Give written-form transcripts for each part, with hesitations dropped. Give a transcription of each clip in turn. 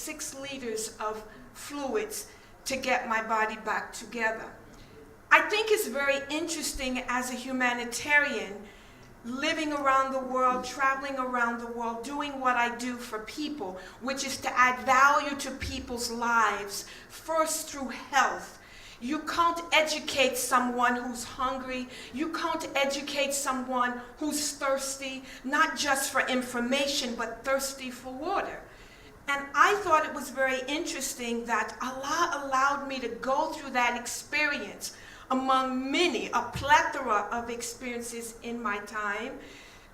6 liters of fluids to get my body back together. I think it's very interesting as a humanitarian, living around the world, traveling around the world, doing what I do for people, which is to add value to people's lives, first through health. You can't educate someone who's hungry. You can't educate someone who's thirsty, not just for information, but thirsty for water. And I thought it was very interesting that Allah allowed me to go through that experience among many, a plethora of experiences in my time,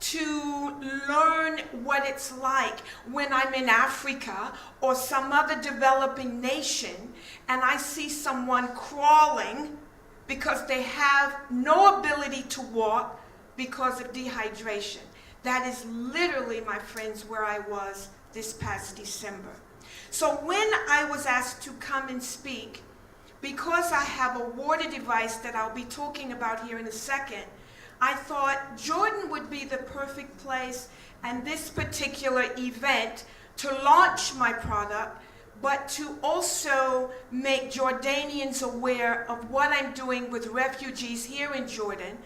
to learn what it's like when I'm in Africa or some other developing nation and I see someone crawling because they have no ability to walk because of dehydration. That is literally, my friends, where I was this past December. So when I was asked to come and speak, because I have a water device that I'll be talking about here in a second, I thought Jordan would be the perfect place and this particular event to launch my product, but to also make Jordanians aware of what I'm doing with refugees here in Jordan,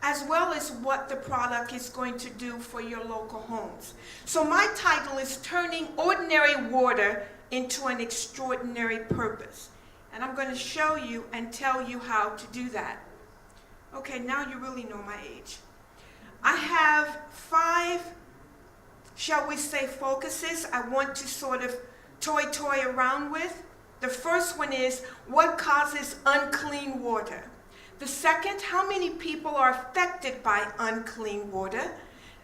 as well as what the product is going to do for your local homes. So my title is Turning Ordinary Water into an Extraordinary Purpose. And I'm going to show you and tell you how to do that. Okay, now you really know my age. I have 5, shall we say, focuses I want to sort of toy around with. The first one is, what causes unclean water? The second, how many people are affected by unclean water?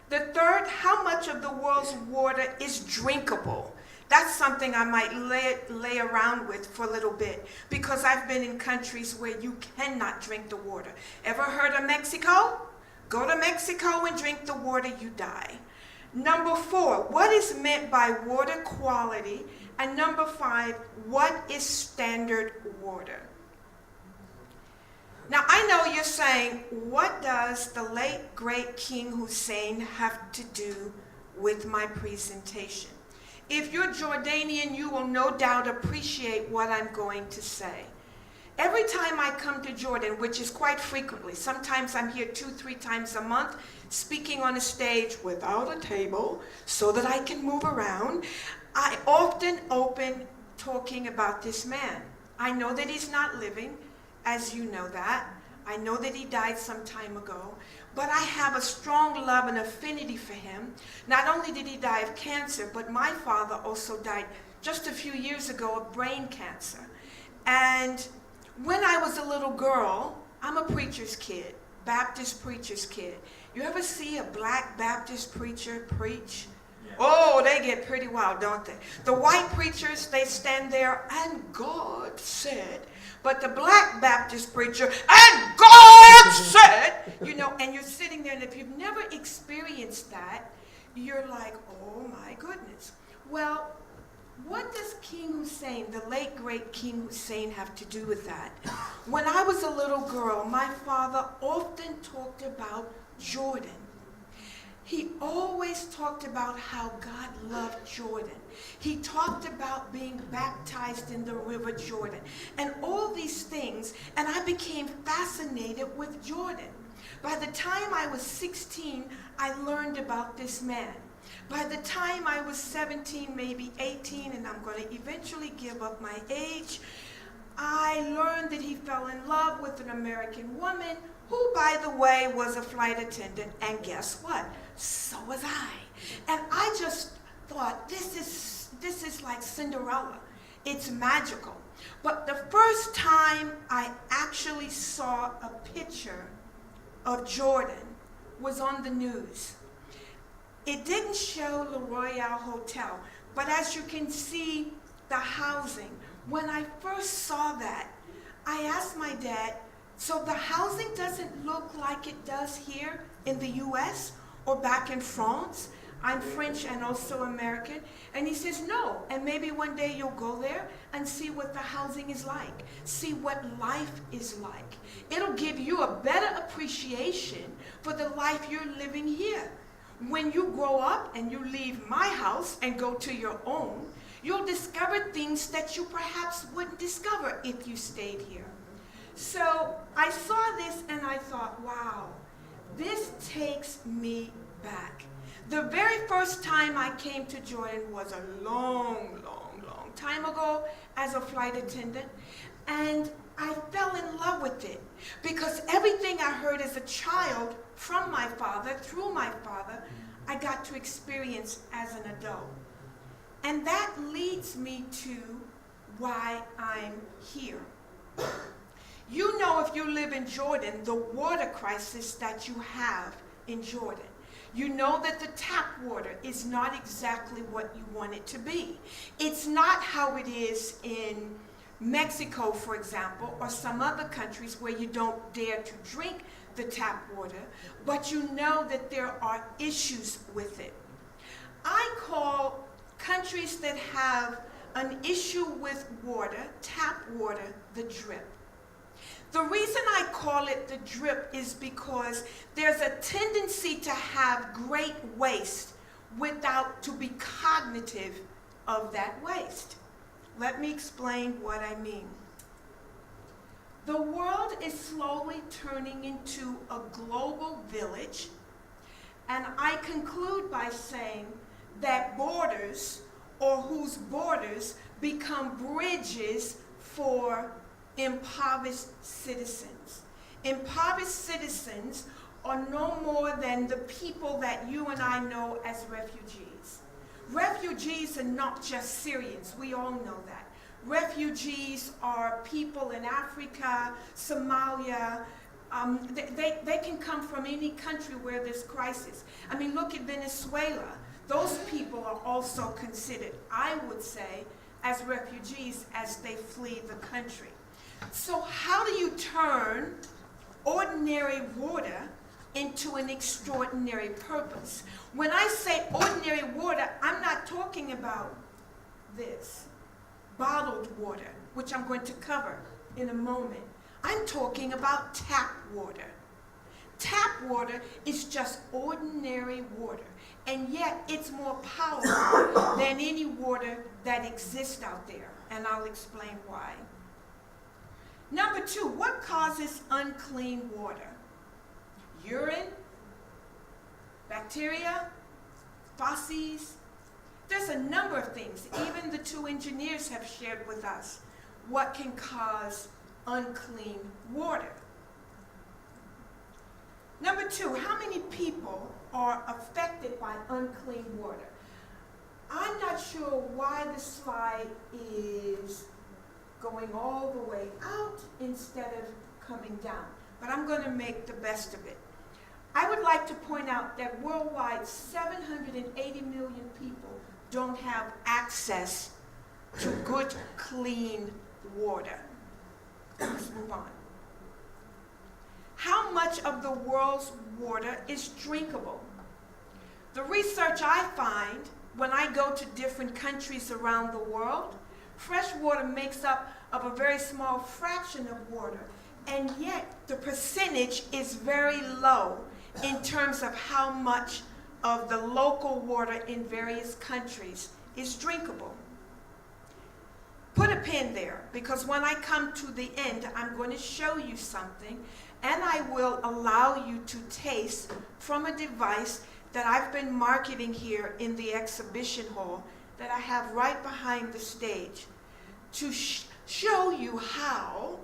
The third, how much of the world's water is drinkable? That's something I might lay around with for a little bit, because I've been in countries where you cannot drink the water. Ever heard of Mexico? Go to Mexico and drink the water, you die. Number 4, what is meant by water quality? And number 5, what is standard water? Now, I know you're saying, what does the late, great King Hussein have to do with my presentation? If you're Jordanian, you will no doubt appreciate what I'm going to say. Every time I come to Jordan, which is quite frequently, sometimes I'm here 2-3 times a month, speaking on a stage without a table so that I can move around, I often open talking about this man. I know that he's not living, as you know that. I know that he died some time ago, but I have a strong love and affinity for him. Not only did he die of cancer, but my father also died just a few years ago of brain cancer. And when I was a little girl, I'm a preacher's kid, Baptist preacher's kid. You ever see a black Baptist preacher preach? Oh, they get pretty wild, don't they? The white preachers, they stand there, and God said. But the black Baptist preacher, and God said, you know, and you're sitting there, and if you've never experienced that, you're like, oh my goodness. Well, what does King Hussein, the late great King Hussein, have to do with that? When I was a little girl, my father often talked about Jordan. He always talked about how God loved Jordan. He talked about being baptized in the River Jordan and all these things, and I became fascinated with Jordan. By the time I was 16, I learned about this man. By the time I was 17, maybe 18, and I'm going to eventually give up my age, I learned that he fell in love with an American woman who, by the way, was a flight attendant, and guess what? So was I. And I just thought, this is like Cinderella. It's magical. But the first time I actually saw a picture of Jordan was on the news. It didn't show the Royale Hotel, but as you can see, the housing. When I first saw that, I asked my dad, so the housing doesn't look like it does here in the US or back in France? I'm French and also American. And he says, no. And maybe one day you'll go there and see what the housing is like. See what life is like. It'll give you a better appreciation for the life you're living here. When you grow up and you leave my house and go to your own, You'll discover things that you perhaps wouldn't discover if you stayed here. So I saw this and I thought, wow, this takes me back. The very first time I came to Jordan was a long time ago as a flight attendant, and I fell in love with it because everything I heard as a child from my father, through my father, I got to experience as an adult. And that leads me to why I'm here. You know, if you live in Jordan, the water crisis that you have in Jordan. You know that the tap water is not exactly what you want it to be. It's not how it is in Mexico, for example, or some other countries where you don't dare to drink the tap water, but you know that there are issues with it. I call countries that have an issue with water, tap water, the drip. The reason I call it the drip is because there's a tendency to have great waste without to be cognitive of that waste. Let me explain what I mean. The world is slowly turning into a global village, and I conclude by saying that borders, or whose borders, become bridges for impoverished citizens. Impoverished citizens are no more than the people that you and I know as refugees. Refugees are not just Syrians, we all know that. Refugees are people in Africa, Somalia. They can come from any country where there's crisis. I mean, look at Venezuela. Those people are also considered, I would say, as refugees as they flee the country. So how do you turn ordinary water into an extraordinary purpose? When I say ordinary water, I'm not talking about this, bottled water, which I'm going to cover in a moment. I'm talking about tap water. Tap water is just ordinary water, and yet it's more powerful than any water that exists out there, and I'll explain why. Number two, what causes unclean water? Urine, bacteria, feces. There's a number of things. Even the two engineers have shared with us what can cause unclean water. Number two, how many people are affected by unclean water? I'm not sure why the slide is going all the way out instead of coming down, but I'm going to make the best of it. I would like to point out that worldwide 780 million people don't have access to good, clean water. Let's move on. How much of the world's water is drinkable? The research I find when I go to different countries around the world, fresh water makes up of a very small fraction of water, and yet the percentage is very low in terms of how much of the local water in various countries is drinkable. Put a pin there, because when I come to the end, I'm going to show you something, and I will allow you to taste from a device that I've been marketing here in the exhibition hall that I have right behind the stage to show you how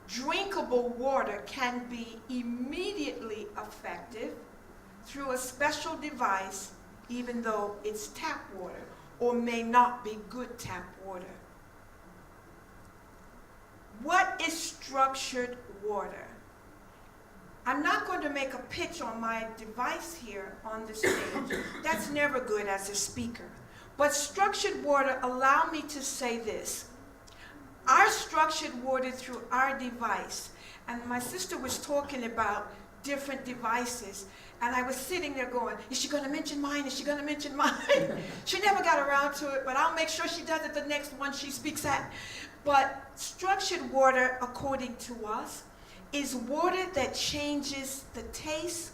drinkable water can be immediately effective through a special device, even though it's tap water or may not be good tap water. What is structured water? I'm not going to make a pitch on my device here on the stage. That's never good as a speaker. But structured water, allow me to say this. Our structured water through our device, and my sister was talking about different devices, and I was sitting there going, is she going to mention mine? Is she going to mention mine? She never got around to it, but I'll make sure she does it the next one she speaks at. But structured water, according to us, is water that changes the taste,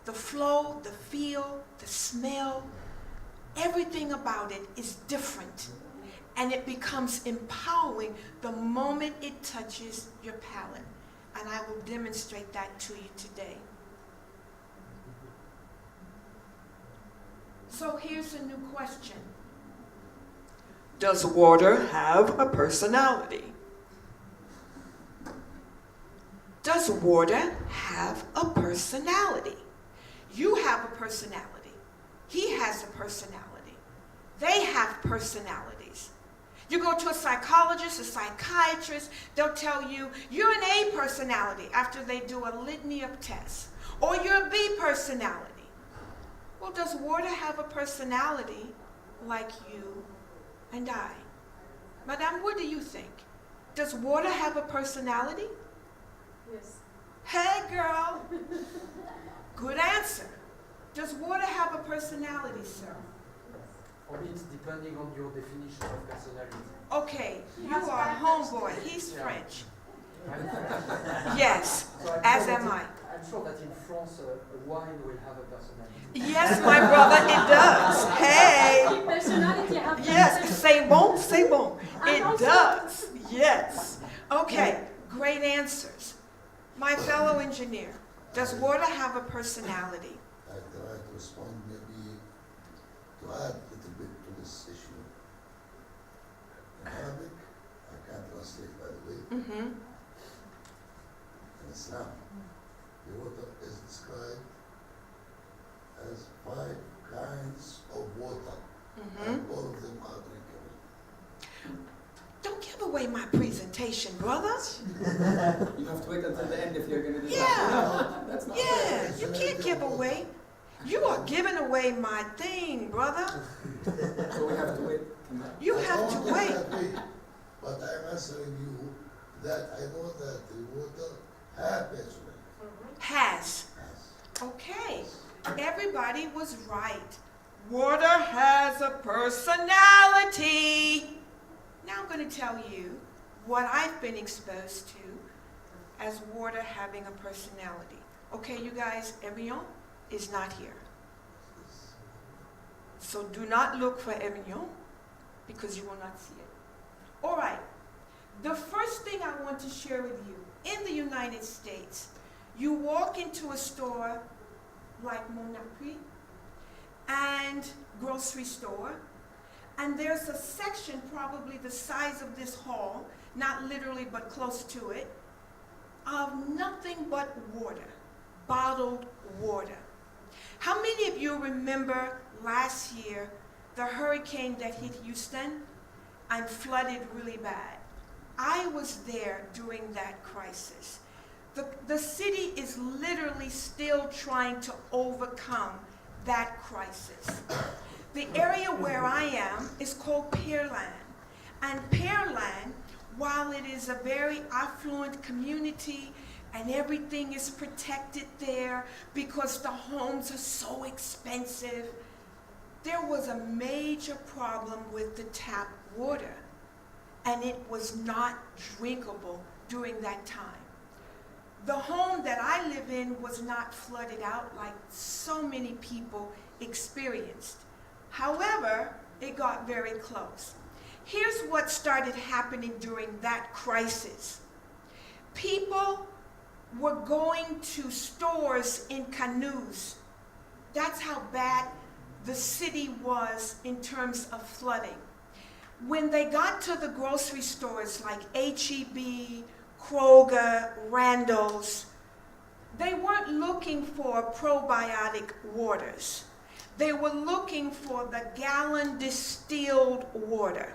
the flow, the feel, the smell. Everything about it is different. and it becomes empowering the moment it touches your palate. And I will demonstrate that to you today. So here's a new question. Does water have a personality? Does water have a personality? You have a personality. He has a personality. They have personalities. You go to a psychologist, a psychiatrist, they'll tell you you're an A personality after they do a litany of tests. Or you're a B personality. Well, does water have a personality like you and I? Madame, what do you think? Does water have a personality? Yes. Hey, girl. Good answer. Does water have a personality, sir? For me, it's depending on your definition of personality. Okay, you has are a homeboy. He's French. Yes, So as am I. I'm sure that in France, a wine will have a personality. Yes, my brother, it does. Hey. Personality have Yes, c'est bon, c'est bon. And It also- does. Yes. Okay, great answers. My fellow engineer, does water have a personality? I try to respond maybe to add a little bit to this issue. In Arabic, I can't translate by the way, Mm-hmm. in Islam, the water is described as 5 kinds of water, Mm-hmm. and all of them are drinkable. Don't give away my presentation, brother. You have to wait until the end if you're going to do Yeah. that. That's not Yeah, you can't give away. You are giving away my thing, brother. fair. So we have to wait. You I have to don't wait. disagree, but I'm answering you that I know that the water has personality. Has. Has. Okay, everybody was right. Water has a personality. Now I'm going to tell you what I've been exposed to as water having a personality. Okay, you guys, Emilion is not here. So do not look for Emilion because you will not see it. All right, the first thing I want to share with you, in the United States, you walk into a store like Monaprix and grocery store, and there's a section probably the size of this hall, not literally but close to it, of nothing but water, bottled water. How many of you remember last year the hurricane that hit Houston and flooded really bad? I was there during that crisis. The city is literally still trying to overcome that crisis. The area where I am is called Pearland. And Pearland, while it is a very affluent community and everything is protected there because the homes are so expensive, there was a major problem with the tap water, and it was not drinkable during that time. The home that I live in was not flooded out like so many people experienced. However, it got very close. Here's what started happening during that crisis. People were going to stores in canoes. That's how bad the city was in terms of flooding. When they got to the grocery stores like H-E-B, Kroger, Randall's, they weren't looking for probiotic waters. They were looking for the gallon distilled water.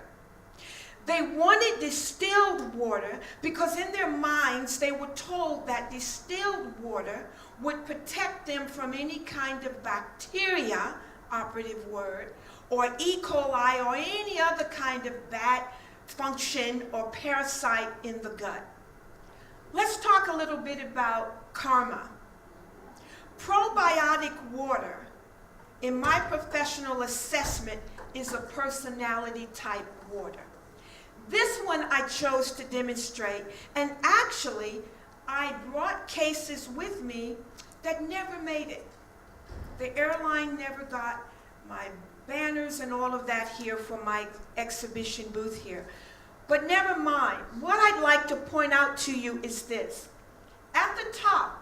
They wanted distilled water because in their minds they were told that distilled water would protect them from any kind of bacteria, operative word, or E. coli or any other kind of bad function or parasite in the gut. Let's talk a little bit about karma. Probiotic water, in my professional assessment, is a personality type water. This one I chose to demonstrate, and actually I brought cases with me that never made it. The airline never got my banners and all of that here for my exhibition booth here. But never mind. What I'd like to point out to you is this. At the top,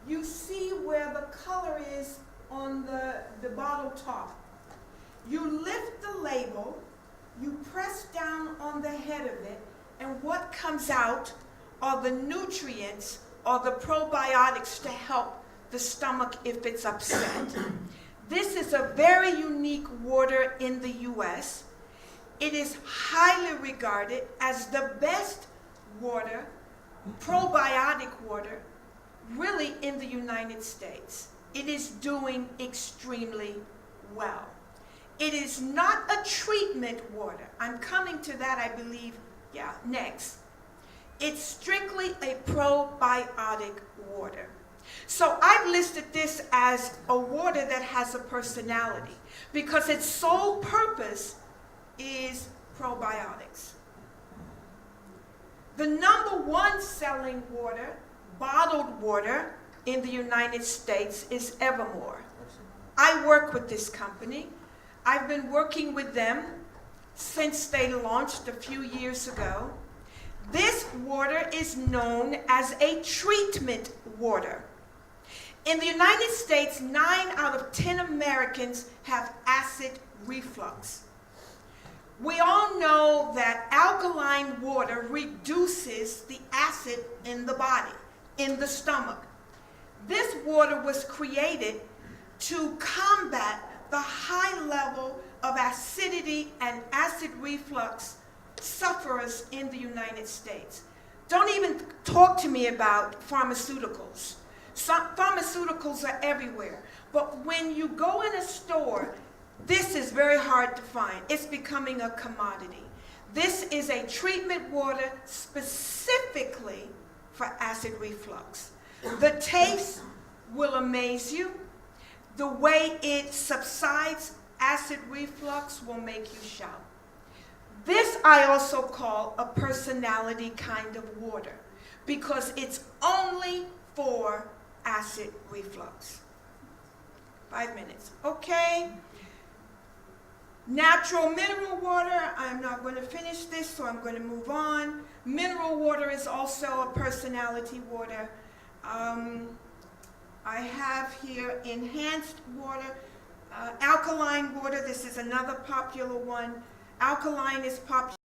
you see where the color is on the bottle top. You lift the label, you press down on the head of it, and what comes out are the nutrients or the probiotics to help the stomach if it's upset. This is a very unique water in the U.S. It is highly regarded as the best water, probiotic water, really in the United States. It is doing extremely well. It is not a treatment water. I'm coming to that, I believe, next. It's strictly a probiotic water. So I've listed this as a water that has a personality because its sole purpose is probiotics. The #1 selling water, bottled water in the United States is Evermore. I work with this company. I've been working with them since they launched a few years ago. This water is known as a treatment water. In the United States, 9 out of 10 Americans have acid reflux. We all know that alkaline water reduces the acid in the body, in the stomach. This water was created to combat the high level of acidity and acid reflux sufferers in the United States. Don't even talk to me about pharmaceuticals. Pharmaceuticals are everywhere. But when you go in a store, this is very hard to find. It's becoming a commodity. This is a treatment water specifically for acid reflux. The taste will amaze you. The way it subsides acid reflux will make you shout. This I also call a personality kind of water because it's only for acid reflux. 5 minutes. Okay. Natural mineral water. I'm not going to finish this, so I'm going to move on. Mineral water is also a personality water. I have here enhanced water, alkaline water. This is another popular one. Alkaline is popular.